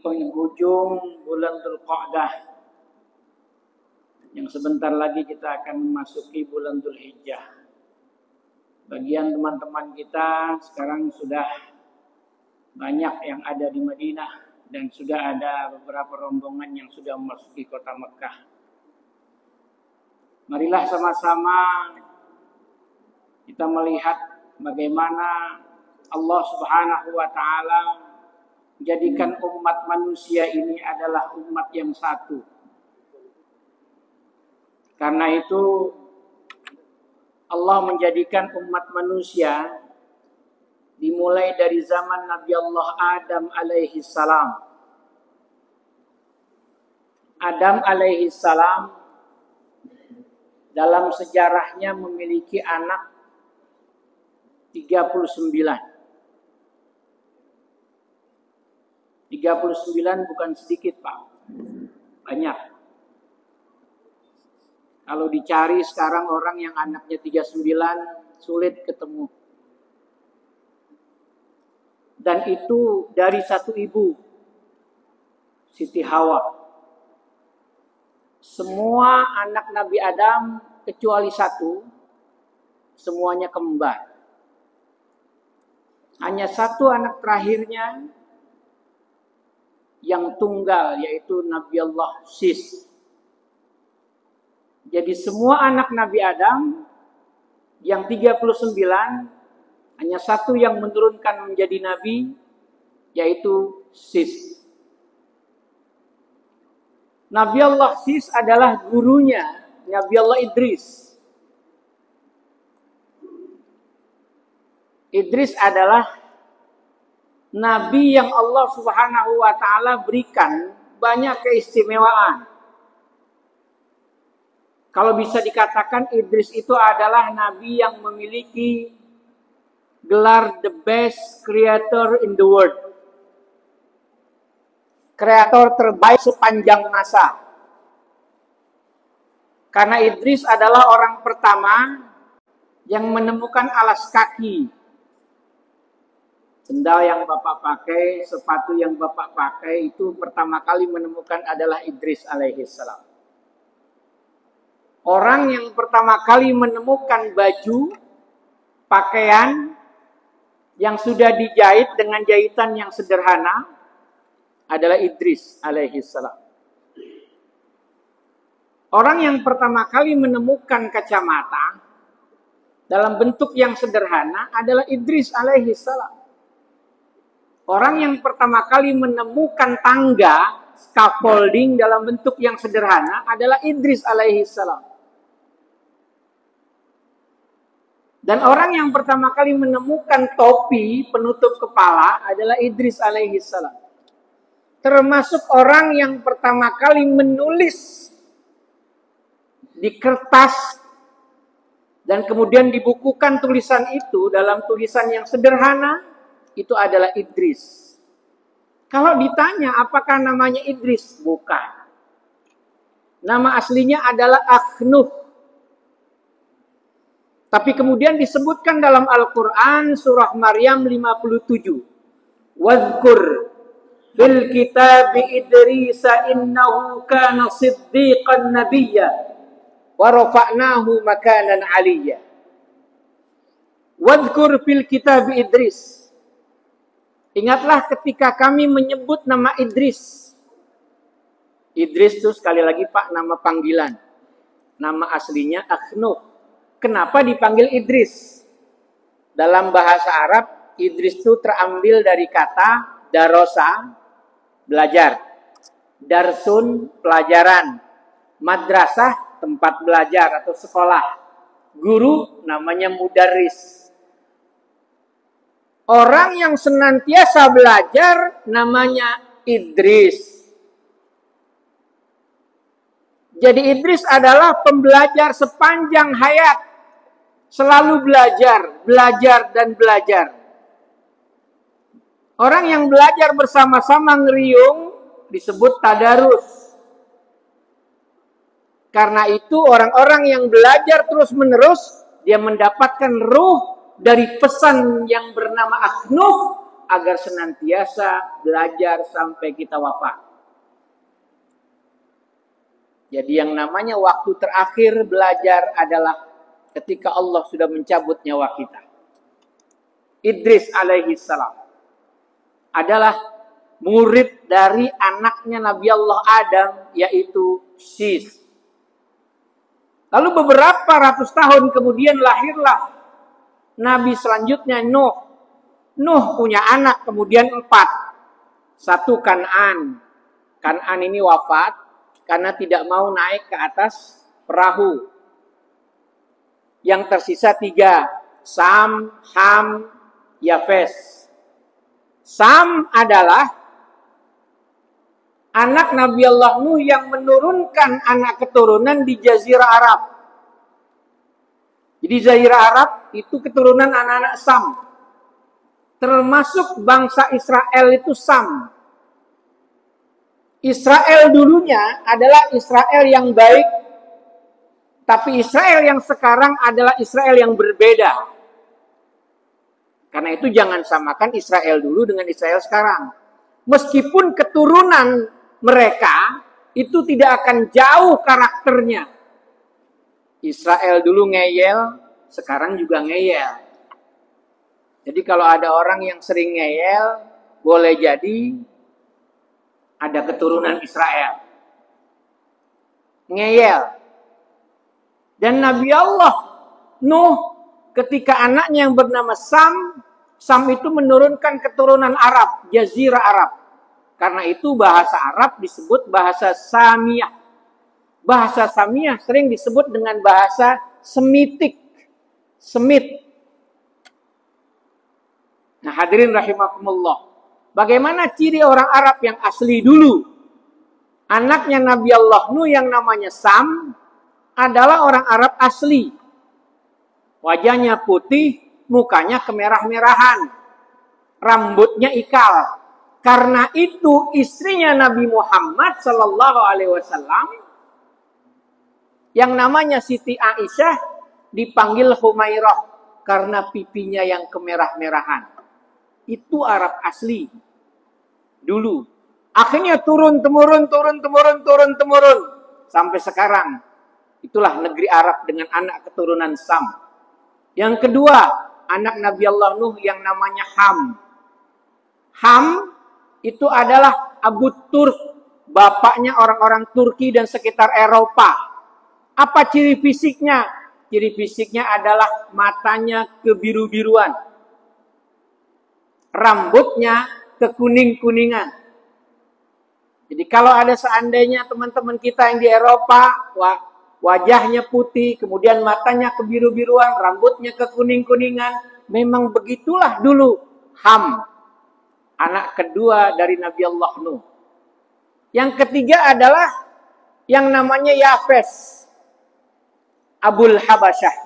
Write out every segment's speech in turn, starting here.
penghujung bulan Dzulqa'dah, yang sebentar lagi kita akan memasuki bulan Dzulhijjah. Bagian teman-teman kita sekarang sudah banyak yang ada di Madinah dan sudah ada beberapa rombongan yang sudah memasuki kota Mekah. Marilah sama-sama kita melihat bagaimana Allah Subhanahu wa Ta'ala menjadikan umat manusia ini adalah umat yang satu. Karena itu Allah menjadikan umat manusia dimulai dari zaman Nabi Allah Adam alaihi salam. Adam alaihi salam dalam sejarahnya memiliki anak 39. 39 bukan sedikit, Pak. Banyak. Kalau dicari sekarang orang yang anaknya 39 sulit ketemu. Dan itu dari satu ibu, Siti Hawa. Semua anak Nabi Adam kecuali satu, semuanya kembar. Hanya satu anak terakhirnya yang tunggal, yaitu Nabi Allah Sis. Jadi semua anak Nabi Adam yang 39, hanya satu yang menurunkan menjadi Nabi, yaitu Sis. Nabi Allah Sis adalah gurunya Nabi Allah Idris. Idris adalah Nabi yang Allah Subhanahu wa Ta'ala berikan banyak keistimewaan. Kalau bisa dikatakan Idris itu adalah Nabi yang memiliki gelar the best creator in the world. Kreator terbaik sepanjang masa. Karena Idris adalah orang pertama yang menemukan alas kaki. Sendal yang Bapak pakai, sepatu yang Bapak pakai itu pertama kali menemukan adalah Idris alaihissalam. Orang yang pertama kali menemukan baju, pakaian yang sudah dijahit dengan jahitan yang sederhana adalah Idris alaihissalam. Orang yang pertama kali menemukan kacamata dalam bentuk yang sederhana adalah Idris alaihissalam. Orang yang pertama kali menemukan tangga, scaffolding dalam bentuk yang sederhana adalah Idris alaihissalam. Dan orang yang pertama kali menemukan topi penutup kepala adalah Idris alaihissalam. Termasuk orang yang pertama kali menulis di kertas dan kemudian dibukukan tulisan itu dalam tulisan yang sederhana, itu adalah Idris. Kalau ditanya apakah namanya Idris? Bukan. Nama aslinya adalah Akhnuh. Tapi kemudian disebutkan dalam Al-Quran surah Maryam 57. Wadhkur fil kitabi Idrisa innahu kana siddiqan nabiyya wa rafa'nahu makanan aliyya. Wadhkur fil kitabi Idris. Ingatlah ketika kami menyebut nama Idris. Idris itu sekali lagi Pak, nama panggilan. Nama aslinya Akhnuh. Kenapa dipanggil Idris? Dalam bahasa Arab, Idris itu terambil dari kata darosa, belajar. Darsun, pelajaran. Madrasah, tempat belajar atau sekolah. Guru, namanya mudarris. Orang yang senantiasa belajar namanya Idris. Jadi Idris adalah pembelajar sepanjang hayat. Selalu belajar, belajar dan belajar. Orang yang belajar bersama-sama ngeriung disebut tadarus. Karena itu orang-orang yang belajar terus-menerus, dia mendapatkan ruh dari pesan yang bernama Akhnuh agar senantiasa belajar sampai kita wafat. Jadi yang namanya waktu terakhir belajar adalah ketika Allah sudah mencabut nyawa kita. Idris alaihi salam adalah murid dari anaknya Nabi Allah Adam, yaitu Sis. Lalu beberapa ratus tahun kemudian lahirlah Nabi selanjutnya Nuh. Nuh punya anak kemudian 4. 1 Kan'an. Kan'an ini wafat karena tidak mau naik ke atas perahu. Yang tersisa 3. Sam, Ham, Yafes. Sam adalah anak Nabi Allah Nuh yang menurunkan anak keturunan di Jazirah Arab. Jadi Jazirah Arab itu keturunan anak-anak Sam. Termasuk bangsa Israel itu Sam. Israel dulunya adalah Israel yang baik, tapi Israel yang sekarang adalah Israel yang berbeda. Karena itu jangan samakan Israel dulu dengan Israel sekarang. Meskipun keturunan mereka itu tidak akan jauh karakternya. Israel dulu ngeyel, sekarang juga ngeyel. Jadi kalau ada orang yang sering ngeyel, boleh jadi ada keturunan Israel. Ngeyel. Dan Nabi Allah Nuh ketika anaknya yang bernama Sam, Sam itu menurunkan keturunan Arab, Jazirah Arab. Karena itu bahasa Arab disebut bahasa Samiyah. Bahasa Samiyah sering disebut dengan bahasa Semitik. Semit. Nah hadirin rahimakumullah. Bagaimana ciri orang Arab yang asli dulu? Anaknya Nabi Allah Nuh yang namanya Sam adalah orang Arab asli. Wajahnya putih, mukanya kemerah-merahan. Rambutnya ikal. Karena itu istrinya Nabi Muhammad sallallahu alaihi wasallam yang namanya Siti Aisyah dipanggil Humairah karena pipinya yang kemerah-merahan. Itu Arab asli dulu. Akhirnya turun-temurun sampai sekarang. Itulah negeri Arab dengan anak keturunan Sam. Yang kedua, anak Nabi Allah Nuh yang namanya Ham. Ham itu adalah Abu Turk, bapaknya orang-orang Turki dan sekitar Eropa. Apa ciri fisiknya? Ciri fisiknya adalah matanya kebiru-biruan. Rambutnya kekuning-kuningan. Jadi kalau ada seandainya teman-teman kita yang di Eropa, wajahnya putih, kemudian matanya kebiru-biruan, rambutnya kekuning-kuningan. Memang begitulah dulu Ham. Anak kedua dari Nabi Allah Nuh. Yang ketiga adalah yang namanya Yafes. Abul Habasyah.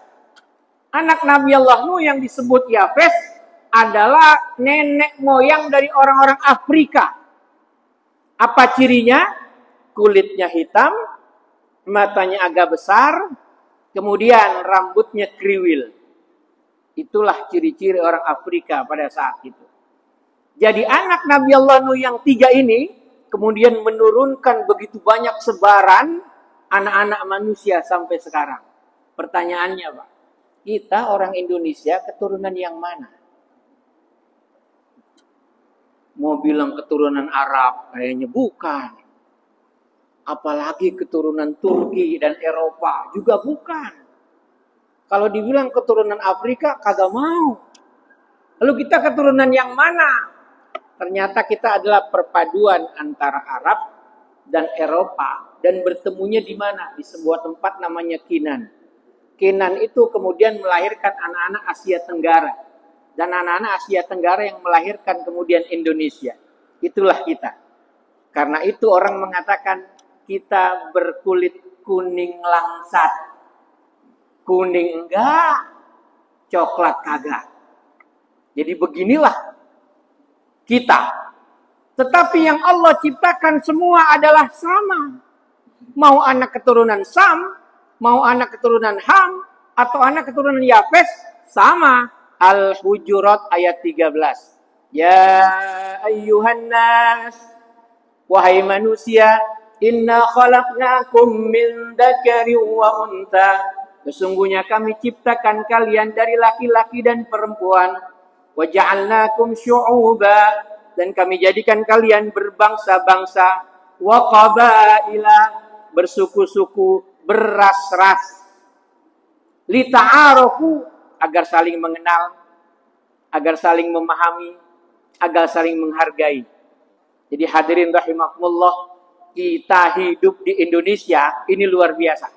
Anak Nabi Allah Nuh yang disebut Yafes adalah nenek moyang dari orang-orang Afrika. Apa cirinya? Kulitnya hitam, matanya agak besar, kemudian rambutnya kriwil. Itulah ciri-ciri orang Afrika pada saat itu. Jadi anak Nabi Allah Nuh yang 3 ini kemudian menurunkan begitu banyak sebaran anak-anak manusia sampai sekarang. Pertanyaannya Pak, kita orang Indonesia keturunan yang mana? Mau bilang keturunan Arab, kayaknya bukan. Apalagi keturunan Turki dan Eropa, juga bukan. Kalau dibilang keturunan Afrika, kagak mau. Lalu kita keturunan yang mana? Ternyata kita adalah perpaduan antara Arab dan Eropa. Dan bertemunya di mana? Di sebuah tempat namanya Kinan. Kinan itu kemudian melahirkan anak-anak Asia Tenggara. Dan anak-anak Asia Tenggara yang melahirkan kemudian Indonesia. Itulah kita. Karena itu orang mengatakan kita berkulit kuning langsat. Kuning enggak, coklat kagak. Jadi beginilah kita. Tetapi yang Allah ciptakan semua adalah sama. Mau anak keturunan Sam, mau anak keturunan Ham, atau anak keturunan Yafes, sama. Al-Hujurat ayat 13. Ya ayyuhan nas, wahai manusia, inna khalaqnakum min dzakarin wa untha. Sesungguhnya kami ciptakan kalian dari laki-laki dan perempuan. Wa ja'alnakum syu'uba, dan kami jadikan kalian berbangsa-bangsa. Wa qabaila, bersuku-suku, beras-ras. Lita'arofu, agar saling mengenal, agar saling memahami, agar saling menghargai. Jadi hadirin rahimakumullah, kita hidup di Indonesia ini luar biasa.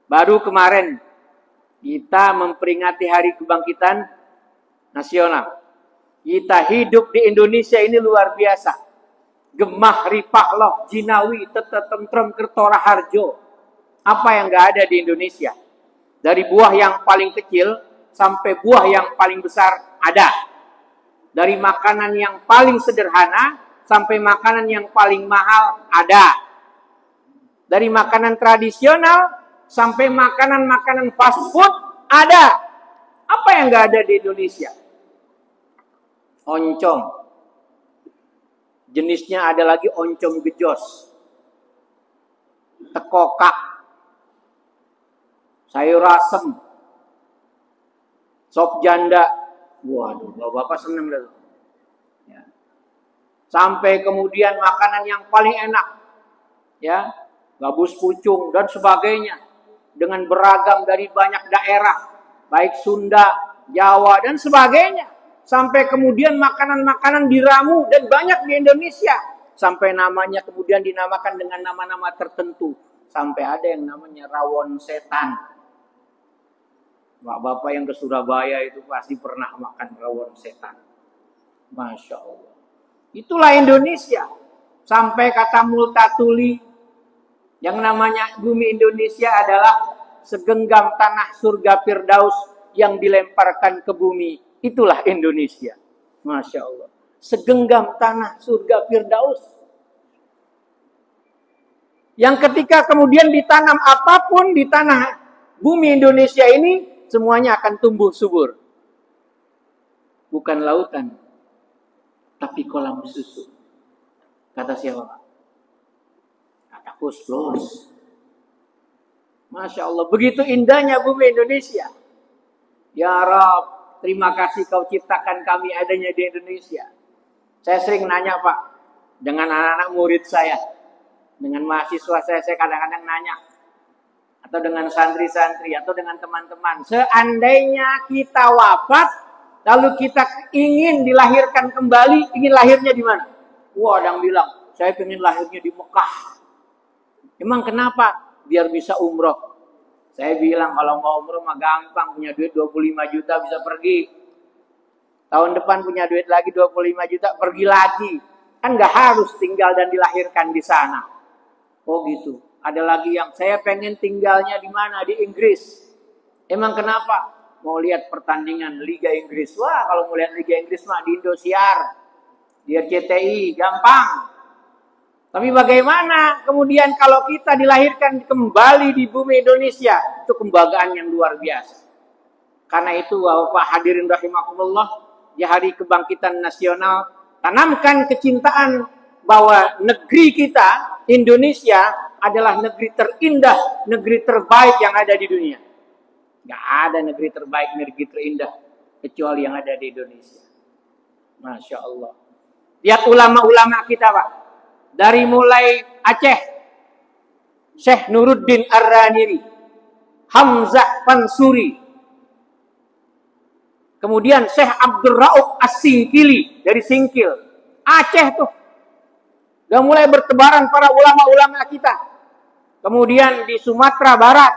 Baru kemarin kita memperingati Hari Kebangkitan Nasional. Kita hidup di Indonesia ini luar biasa. Gemah, ripah, loh, jinawi, tentrem, kertora, harjo. Apa yang gak ada di Indonesia? Dari buah yang paling kecil sampai buah yang paling besar ada. Dari makanan yang paling sederhana sampai makanan yang paling mahal ada. Dari makanan tradisional sampai makanan-makanan fast food ada. Apa yang gak ada di Indonesia? Oncom. Jenisnya ada lagi oncom gejos. Tekokak. Sayur asem. Sop janda. Waduh, bapak-bapak seneng deh. Ya. Sampai kemudian makanan yang paling enak. Ya, gabus pucung dan sebagainya. Dengan beragam dari banyak daerah. Baik Sunda, Jawa, dan sebagainya. Sampai kemudian makanan-makanan diramu dan banyak di Indonesia. Sampai namanya kemudian dinamakan dengan nama-nama tertentu. Sampai ada yang namanya rawon setan. Bapak-bapak yang ke Surabaya itu pasti pernah makan rawon setan. Masya Allah. Itulah Indonesia. Sampai kata Multatuli, yang namanya bumi Indonesia adalah segenggam tanah surga Firdaus yang dilemparkan ke bumi. Itulah Indonesia. Masya Allah. Segenggam tanah surga Firdaus. Yang ketika kemudian ditanam apapun di tanah bumi Indonesia ini, semuanya akan tumbuh subur. Bukan lautan, tapi kolam susu. Kata siapa? Kata Kus Plus. Masya Allah, begitu indahnya bumi Indonesia. Ya Rabb, terima kasih kau ciptakan kami adanya di Indonesia. Saya sering nanya Pak, dengan anak-anak murid saya, dengan mahasiswa saya kadang-kadang nanya. Atau dengan santri-santri, atau dengan teman-teman. Seandainya kita wafat, lalu kita ingin dilahirkan kembali, ingin lahirnya di mana? Wah, ada yang bilang, saya ingin lahirnya di Mekah. Emang kenapa? Biar bisa umroh. Saya bilang, kalau mau umroh mah gampang, punya duit 25 juta bisa pergi. Tahun depan punya duit lagi 25 juta, pergi lagi. Kan gak harus tinggal dan dilahirkan di sana. Oh gitu. Ada lagi yang saya pengen tinggalnya di mana? Di Inggris. Emang kenapa? Mau lihat pertandingan Liga Inggris. Wah, kalau mau lihat Liga Inggris mah di Indosiar, di RCTI, gampang. Tapi bagaimana kemudian kalau kita dilahirkan kembali di bumi Indonesia? Itu kebanggaan yang luar biasa. Karena itu, Bapak hadirin rahimakumullah, di Hari Kebangkitan Nasional, tanamkan kecintaan bahwa negeri kita, Indonesia, adalah negeri terindah, negeri terbaik yang ada di dunia. Gak ada negeri terbaik, negeri terindah, kecuali yang ada di Indonesia. Masya Allah. Lihat ulama-ulama kita Pak. Dari mulai Aceh, Syekh Nuruddin Ar-Raniri, Hamzah Pansuri, kemudian Syekh Abdul Rauf As-Singkili dari Singkil. Aceh tuh. Udah mulai bertebaran para ulama-ulama kita. Kemudian di Sumatera Barat.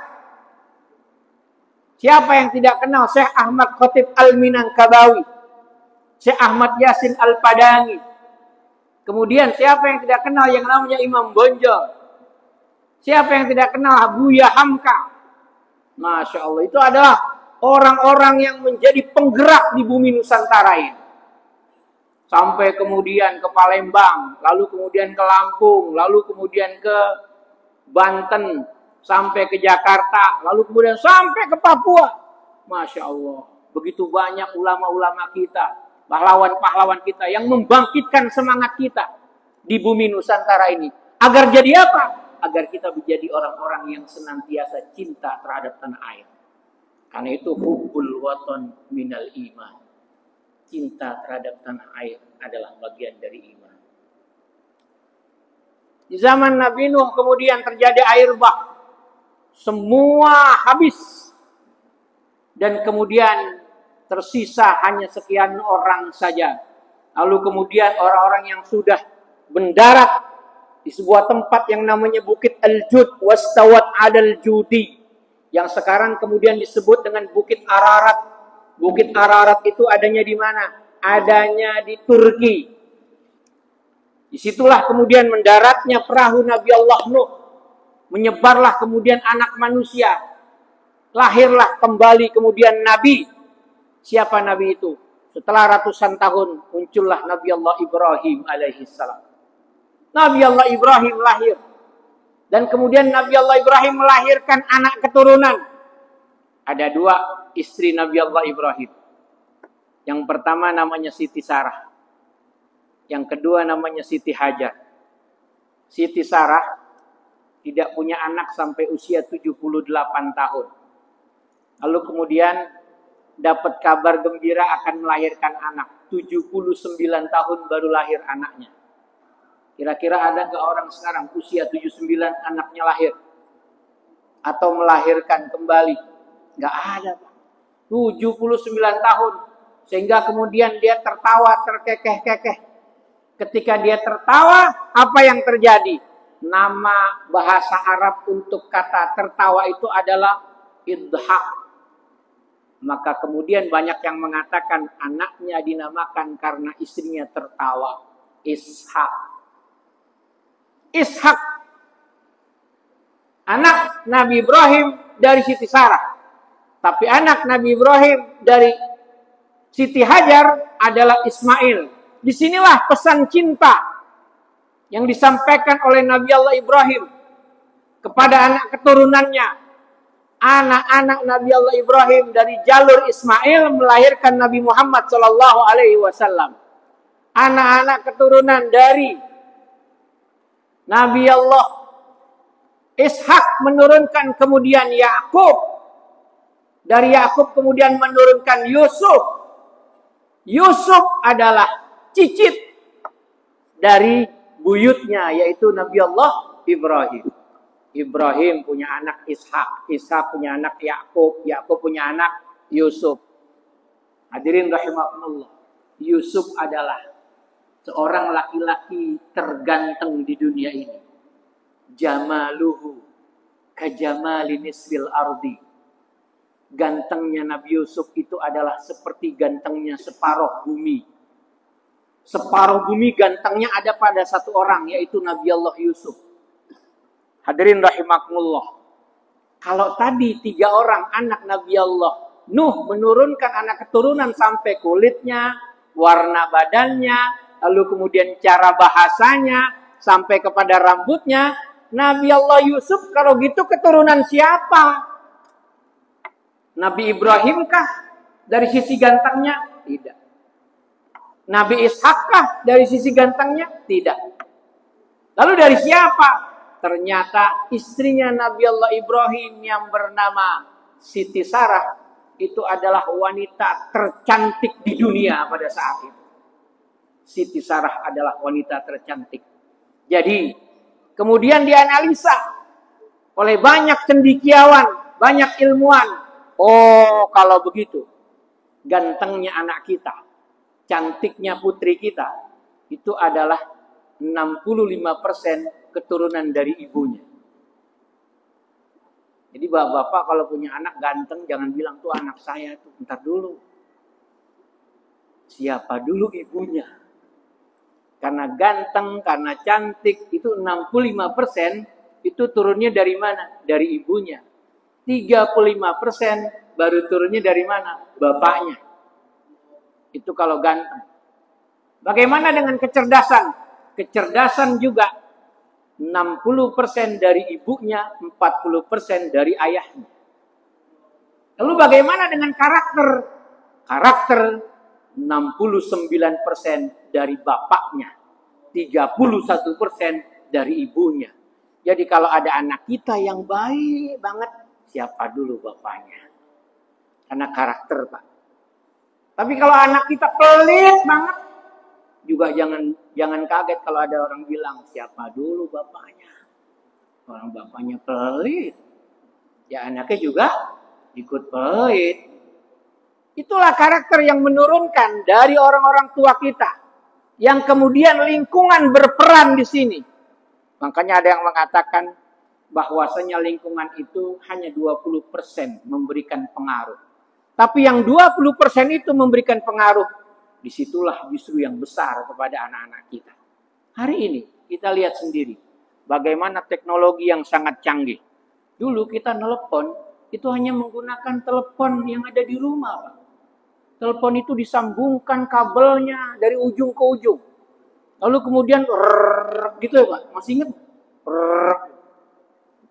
Siapa yang tidak kenal Syekh Ahmad Khatib Al-Minangkabawi. Syekh Ahmad Yasin Al-Padangi. Kemudian siapa yang tidak kenal yang namanya Imam Bonjol. Siapa yang tidak kenal Buya Hamka. Masya Allah. Itu adalah orang-orang yang menjadi penggerak di bumi Nusantara ini. Sampai kemudian ke Palembang, lalu kemudian ke Lampung, lalu kemudian ke Banten, sampai ke Jakarta, lalu kemudian sampai ke Papua. Masya Allah, begitu banyak ulama-ulama kita. pahlawan-pahlawan kita yang membangkitkan semangat kita di bumi Nusantara ini. Agar jadi apa? Agar kita menjadi orang-orang yang senantiasa cinta terhadap tanah air. Karena itu hubbul watan minal iman. Cinta terhadap tanah air adalah bagian dari iman. Di zaman Nabi Nuh kemudian terjadi air bah. Semua habis. Dan kemudian tersisa hanya sekian orang saja. Lalu kemudian orang-orang yang sudah mendarat di sebuah tempat yang namanya Bukit Al-Jud wastawat adal judi, yang sekarang kemudian disebut dengan Bukit Ararat. Bukit Ararat itu adanya di mana? Adanya di Turki. Disitulah kemudian mendaratnya perahu Nabi Allah Nuh. Menyebarlah kemudian anak manusia. Lahirlah kembali kemudian Nabi. Siapa Nabi itu? Setelah ratusan tahun muncullah Nabi Allah Ibrahim alaihissalam. Nabi Allah Ibrahim lahir. Dan kemudian Nabi Allah Ibrahim melahirkan anak keturunan. Ada dua istri Nabi Allah Ibrahim. Yang pertama namanya Siti Sarah. Yang kedua namanya Siti Hajar. Siti Sarah tidak punya anak sampai usia 78 tahun. Lalu kemudian dapat kabar gembira akan melahirkan anak. 79 tahun baru lahir anaknya. Kira-kira ada nggak orang sekarang usia 79 anaknya lahir? Atau melahirkan kembali? Nggak ada, Pak. 79 tahun. Sehingga kemudian dia tertawa terkekeh-kekeh. Ketika dia tertawa, apa yang terjadi? Nama bahasa Arab untuk kata tertawa itu adalah idhak. Maka kemudian banyak yang mengatakan anaknya dinamakan karena istrinya tertawa. Ishak. Ishak. Anak Nabi Ibrahim dari Siti Sarah. Tapi anak Nabi Ibrahim dari Siti Hajar adalah Ismail. Disinilah pesan cinta yang disampaikan oleh Nabi Allah Ibrahim kepada anak keturunannya. Anak-anak Nabi Allah Ibrahim dari jalur Ismail melahirkan Nabi Muhammad Sallallahu Alaihi Wasallam. Anak-anak keturunan dari Nabi Allah Ishak menurunkan kemudian Yakub. Dari Yakub kemudian menurunkan Yusuf. Yusuf adalah cicit dari buyutnya, yaitu Nabi Allah Ibrahim. Ibrahim punya anak Ishak, Ishak punya anak Yakub, Yakub punya anak Yusuf. Hadirin rahimakumullah. Yusuf adalah seorang laki-laki terganteng di dunia ini. Jamaluhu kajamali nisfil ardi. Gantengnya Nabi Yusuf itu adalah seperti gantengnya separuh bumi. Separuh bumi gantengnya ada pada satu orang, yaitu Nabi Allah Yusuf. Hadirin rahimakumullah. Kalau tadi 3 orang anak Nabi Allah Nuh menurunkan anak keturunan sampai kulitnya, warna badannya, lalu kemudian cara bahasanya, sampai kepada rambutnya. Nabi Allah Yusuf kalau gitu keturunan siapa? Nabi Ibrahim kah dari sisi gantengnya? Tidak. Nabi Ishak kah dari sisi gantengnya? Tidak. Lalu dari siapa? Ternyata istrinya Nabi Allah Ibrahim yang bernama Siti Sarah itu adalah wanita tercantik di dunia pada saat itu. Siti Sarah adalah wanita tercantik. Jadi kemudian dianalisa oleh banyak cendekiawan, banyak ilmuwan. Oh, kalau begitu, gantengnya anak kita, cantiknya putri kita, itu adalah 65% keturunan dari ibunya. Jadi bapak-bapak kalau punya anak ganteng, jangan bilang tuh anak saya tuh. Bentar dulu. Siapa dulu ibunya? Karena ganteng, karena cantik, itu 65% itu turunnya dari mana? Dari ibunya. 35% baru turunnya dari mana? Bapaknya. Itu kalau ganteng. Bagaimana dengan kecerdasan? Kecerdasan juga 60% dari ibunya, 40% dari ayahnya. Lalu bagaimana dengan karakter? Karakter 69% dari bapaknya, 31% dari ibunya. Jadi kalau ada anak kita yang baik banget, siapa dulu bapaknya? Karena karakter, Pak. Tapi kalau anak kita pelit banget, juga jangan kaget kalau ada orang bilang, siapa dulu bapaknya? Orang bapaknya pelit, ya anaknya juga ikut pelit. Itulah karakter yang menurunkan dari orang-orang tua kita, yang kemudian lingkungan berperan di sini. Makanya ada yang mengatakan bahwasanya lingkungan itu hanya 20% memberikan pengaruh. Tapi yang 20% itu memberikan pengaruh, disitulah justru yang besar kepada anak-anak kita. Hari ini kita lihat sendiri bagaimana teknologi yang sangat canggih. Dulu kita nelpon itu hanya menggunakan telepon yang ada di rumah, Pak. Telepon itu disambungkan kabelnya dari ujung ke ujung. Lalu kemudian gitu ya, Pak. Masih ingat?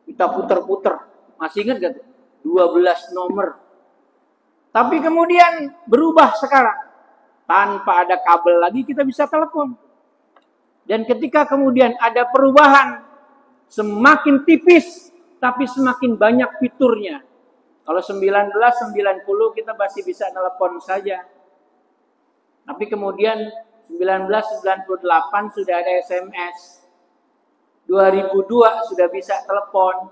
Kita puter-puter. Masih ingat gak? 12 nomor. Tapi kemudian berubah sekarang. Tanpa ada kabel lagi kita bisa telepon. Dan ketika kemudian ada perubahan, semakin tipis tapi semakin banyak fiturnya. Kalau 1990 kita masih bisa telepon saja. Tapi kemudian 1998 sudah ada SMS. 2002 sudah bisa telepon.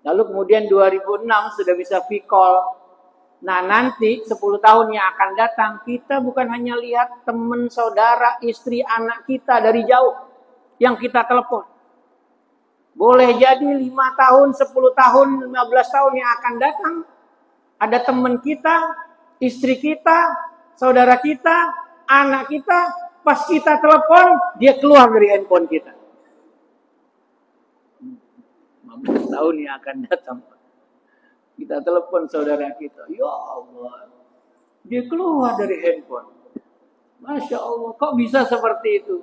Lalu kemudian 2006 sudah bisa V-call. Nah nanti 10 tahun yang akan datang, kita bukan hanya lihat teman, saudara, istri, anak kita dari jauh yang kita telepon. Boleh jadi 5 tahun, 10 tahun, 15 tahun yang akan datang, ada teman kita, istri kita, saudara kita, anak kita, pas kita telepon, dia keluar dari handphone kita. 15 tahun yang akan datang, kita telepon saudara kita, ya Allah, dia keluar dari handphone. Masya Allah, kok bisa seperti itu?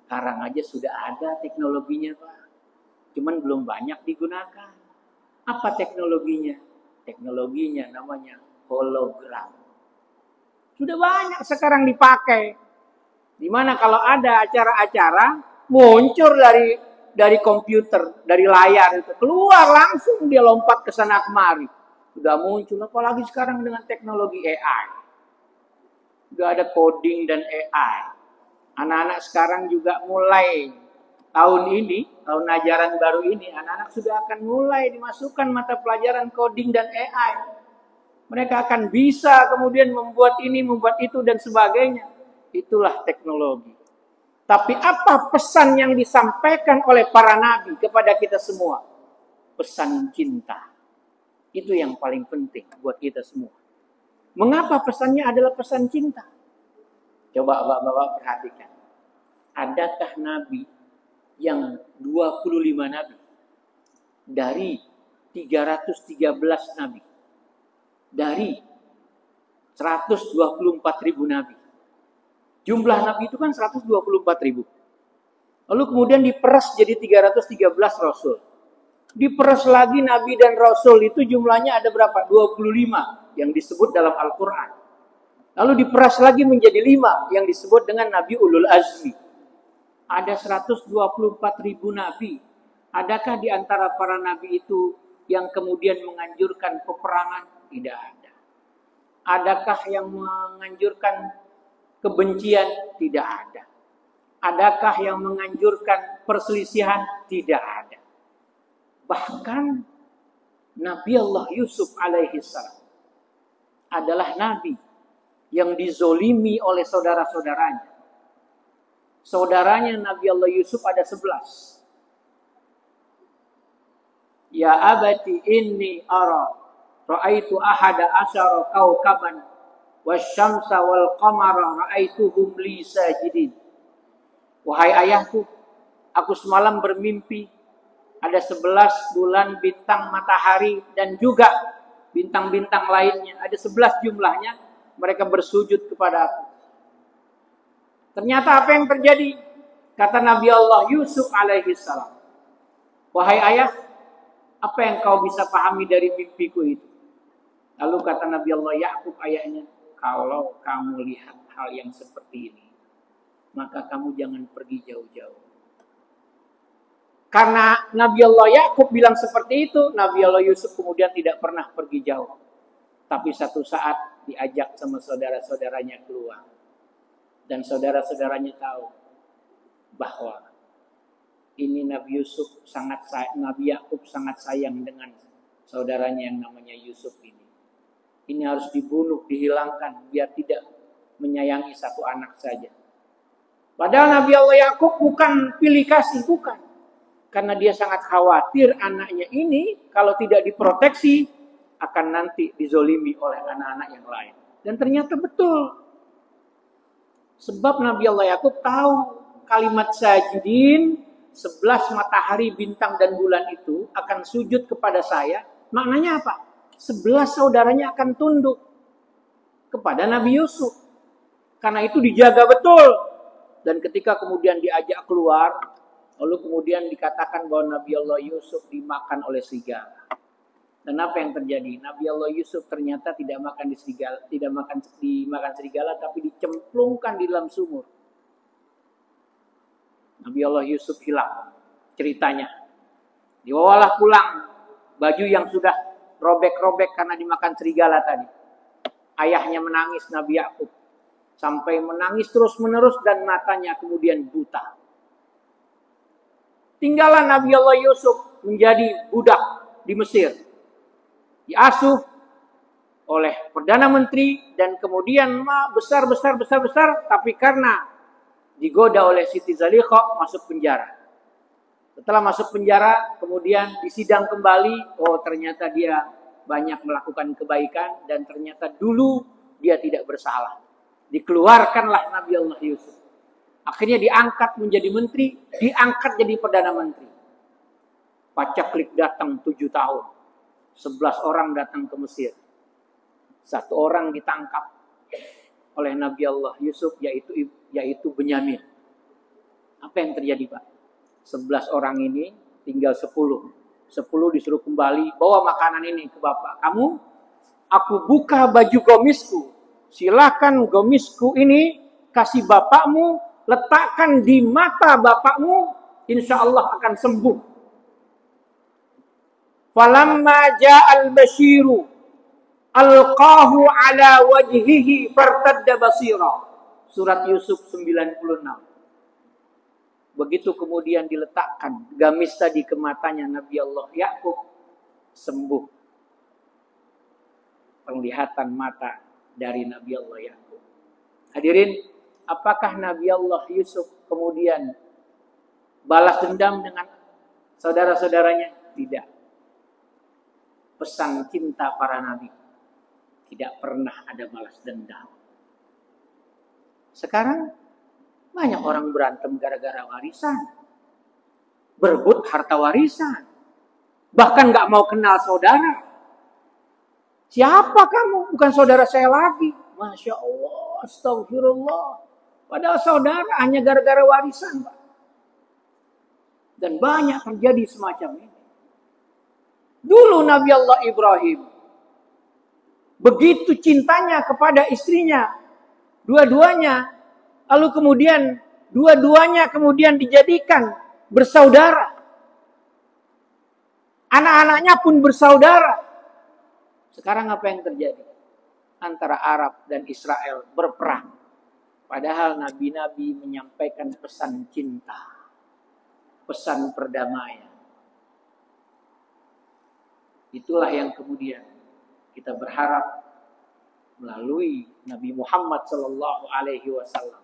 Sekarang aja sudah ada teknologinya, Pak. Cuman belum banyak digunakan. Apa teknologinya? Teknologinya namanya hologram. Sudah banyak sekarang dipakai. Dimana kalau ada acara-acara, muncul dari komputer, dari layar itu keluar langsung dia lompat ke sana kemari. Sudah muncul, apalagi sekarang dengan teknologi AI. Sudah ada coding dan AI. Anak-anak sekarang juga mulai tahun ini, tahun ajaran baru ini, anak-anak sudah akan mulai dimasukkan mata pelajaran coding dan AI. Mereka akan bisa kemudian membuat ini, membuat itu dan sebagainya. Itulah teknologi. Tapi apa pesan yang disampaikan oleh para nabi kepada kita semua? Pesan cinta. Itu yang paling penting buat kita semua. Mengapa pesannya adalah pesan cinta? Coba Bapak-bapak perhatikan. Adakah nabi yang 25 nabi dari 313 nabi, dari 124.000 nabi? Jumlah nabi itu kan 124.000. Lalu kemudian diperas jadi 313 rasul. Diperas lagi nabi dan rasul itu jumlahnya ada berapa? 25 yang disebut dalam Al-Quran. Lalu diperas lagi menjadi 5 yang disebut dengan Nabi Ulul Azmi. Ada 124.000 nabi. Adakah di antara para nabi itu yang kemudian menganjurkan peperangan? Tidak ada. Adakah yang menganjurkan kebencian? Tidak ada. Adakah yang menganjurkan perselisihan? Tidak ada. Bahkan Nabi Allah Yusuf alaihi salam adalah nabi yang dizolimi oleh saudara-saudaranya. Saudaranya Nabi Allah Yusuf ada 11. Ya abati inni ra'aitu ahada asyara kaukaban wasyamsa wal qamara ra'aituhum li sajidin. Wahai ayahku, aku semalam bermimpi ada 11 bulan, bintang, matahari dan juga bintang-bintang lainnya. Ada 11 jumlahnya, mereka bersujud kepada aku. Ternyata apa yang terjadi? Kata Nabi Allah Yusuf alaihi salam, wahai ayah, apa yang kau bisa pahami dari mimpiku itu? Lalu kata Nabi Allah Yakub ayahnya, kalau kamu lihat hal yang seperti ini, maka kamu jangan pergi jauh-jauh. Karena Nabi Allah Yakub bilang seperti itu, Nabi Allah Yusuf kemudian tidak pernah pergi jauh. Tapi satu saat diajak sama saudara-saudaranya keluar. Dan saudara-saudaranya tahu bahwa ini Nabi Yakub sangat sayang dengan saudaranya yang namanya Yusuf ini. Ini harus dibunuh, dihilangkan biar tidak menyayangi satu anak saja. Padahal Nabi Allah Yakub bukan pilih kasih, bukan. Karena dia sangat khawatir anaknya ini kalau tidak diproteksi akan nanti dizolimi oleh anak-anak yang lain. Dan ternyata betul. Sebab Nabi Allah Yakub tahu kalimat sajidin, 11 matahari, bintang dan bulan itu akan sujud kepada saya. Maknanya apa? 11 saudaranya akan tunduk kepada Nabi Yusuf. Karena itu dijaga betul. Dan ketika kemudian diajak keluar, lalu kemudian dikatakan bahwa Nabi Allah Yusuf dimakan oleh serigala. Dan apa yang terjadi? Nabi Allah Yusuf ternyata tidak makan dimakan serigala, tapi dicemplungkan di dalam sumur. Nabi Allah Yusuf hilang ceritanya. Dibawalah pulang baju yang sudah robek-robek karena dimakan serigala tadi. Ayahnya menangis, Nabi Yakub, sampai menangis terus-menerus dan matanya kemudian buta. Tinggallah Nabi Allah Yusuf menjadi budak di Mesir. Diasuh oleh Perdana Menteri dan kemudian besar, tapi karena digoda oleh Siti Zaliqah masuk penjara. Setelah masuk penjara kemudian disidang kembali, oh ternyata dia banyak melakukan kebaikan dan ternyata dulu dia tidak bersalah. Dikeluarkanlah Nabi Allah Yusuf. Akhirnya diangkat menjadi menteri, diangkat jadi Perdana Menteri. Pacaklik datang 7 tahun. 11 orang datang ke Mesir. 1 orang ditangkap oleh Nabi Allah Yusuf, yaitu Benyamin. Apa yang terjadi, Pak? 11 orang ini tinggal 10. 10 disuruh kembali, bawa makanan ini ke bapak. Aku buka baju gomisku. Silakan gomisku ini kasih bapakmu, letakkan di mata bapakmu, insya Allah akan sembuh. Falamma ja'al basyiru alqahu ala wajhihi fartadda basira. Surat Yusuf 96. Begitu kemudian diletakkan gamis tadi ke matanya Nabi Allah Yakub, sembuh penglihatan mata dari Nabi Allah Yakub. Hadirin, apakah Nabi Allah Yusuf kemudian balas dendam dengan saudara-saudaranya? Tidak. Pesan cinta para nabi, tidak pernah ada balas dendam. Sekarang banyak orang berantem gara-gara warisan, berebut harta warisan, bahkan gak mau kenal saudara. Siapa kamu? Bukan saudara saya lagi. Masya Allah, astagfirullah. Padahal saudara hanya gara-gara warisan, Pak. Dan banyak terjadi semacam ini. Dulu Nabi Allah Ibrahim, begitu cintanya kepada istrinya, dua-duanya, lalu kemudian dua-duanya kemudian dijadikan bersaudara. Anak-anaknya pun bersaudara. Sekarang apa yang terjadi? Antara Arab dan Israel berperang. Padahal nabi-nabi menyampaikan pesan cinta, pesan perdamaian. Itulah yang kemudian kita berharap melalui Nabi Muhammad SAW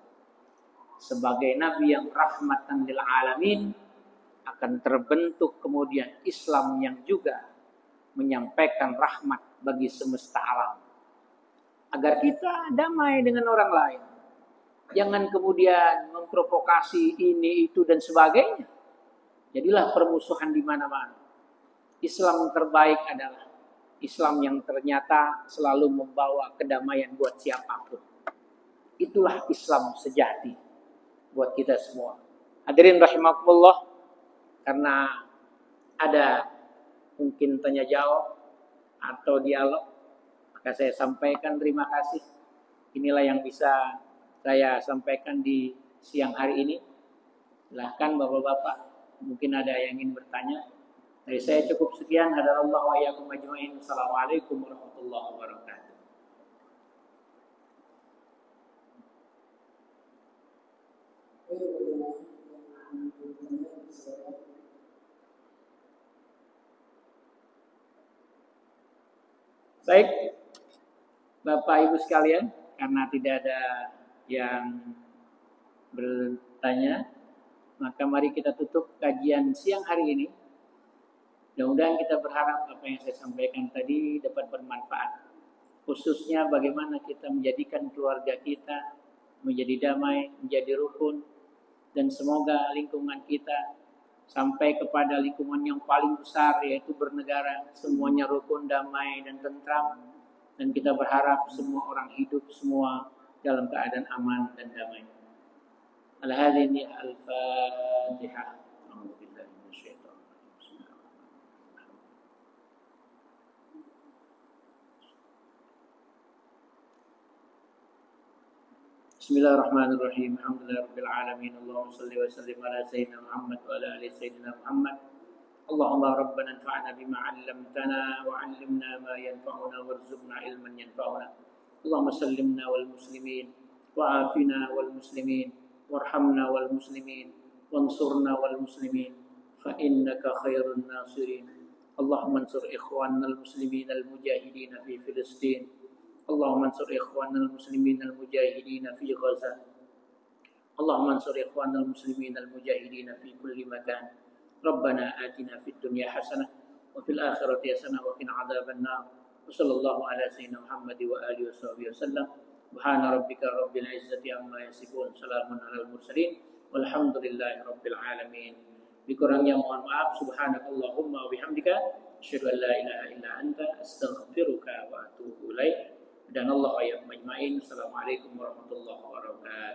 sebagai Nabi yang rahmatan lil alamin, akan terbentuk kemudian Islam yang juga menyampaikan rahmat bagi semesta alam. Agar kita damai dengan orang lain. Jangan kemudian memprovokasi ini, itu, dan sebagainya. Jadilah permusuhan di mana-mana. Islam terbaik adalah Islam yang ternyata selalu membawa kedamaian buat siapapun. Itulah Islam sejati buat kita semua. Hadirin rahimakumullah, karena ada mungkin tanya jawab atau dialog, maka saya sampaikan terima kasih. Inilah yang bisa saya sampaikan di siang hari ini. Silahkan Bapak-Bapak, mungkin ada yang ingin bertanya. Dari saya cukup sekian. Hadanallahu wa iyyakum ajmain. Assalamualaikum warahmatullahi wabarakatuh. Baik, Bapak Ibu sekalian, karena tidak ada yang bertanya, maka mari kita tutup kajian siang hari ini. Mudah-mudahan kita berharap apa yang saya sampaikan tadi dapat bermanfaat. Khususnya bagaimana kita menjadikan keluarga kita menjadi damai, menjadi rukun, dan semoga lingkungan kita sampai kepada lingkungan yang paling besar, yaitu bernegara, semuanya rukun, damai, dan tentram. Dan kita berharap semua orang hidup semua dalam keadaan aman dan damai. Al-hadini al-Fatihah. Bismillahirrahmanirrahim. Alhamdulillahirabbil alamin. Allahumma shalli wa sallim ala sayyidina Muhammad wa ala ali sayyidina Muhammad. Allahumma rabbana anfa'na bima 'allamtana wa 'allimna ma yanfa'una warzuqna ilman yanfa'una. Allahumma sallimna wal muslimin wa afina wal muslimin warhamna wal muslimin wansurna wal muslimin fa innaka khairun nasirin. Allahumma ansur ikhwanal muslimin al mujahidin fi Filistin. Allahumma ansur ikhwanal muslimin al mujahidin fi Gaza. Allahumma ansur ikhwanal muslimin al mujahidin fi kulli makan. Rabbana atina fid dunya hasanah wa fil akhirati hasanah wa qina adzaban nar. Wa sallallahu ala sayyidina Muhammad wa alihi wasallam. Subhana rabbika rabbil izzati amma yasifun. Salamun alal mursalin. Walhamdulillahi rabbil alamin. Dikurangnya mohon maaf. Subhanakallahumma wa bihamdika asyhadu an la ilaha illa anta astaghfiruka wa atubu ilaik. Dan Allah ayat majma'in. Assalamualaikum warahmatullahi wabarakatuh.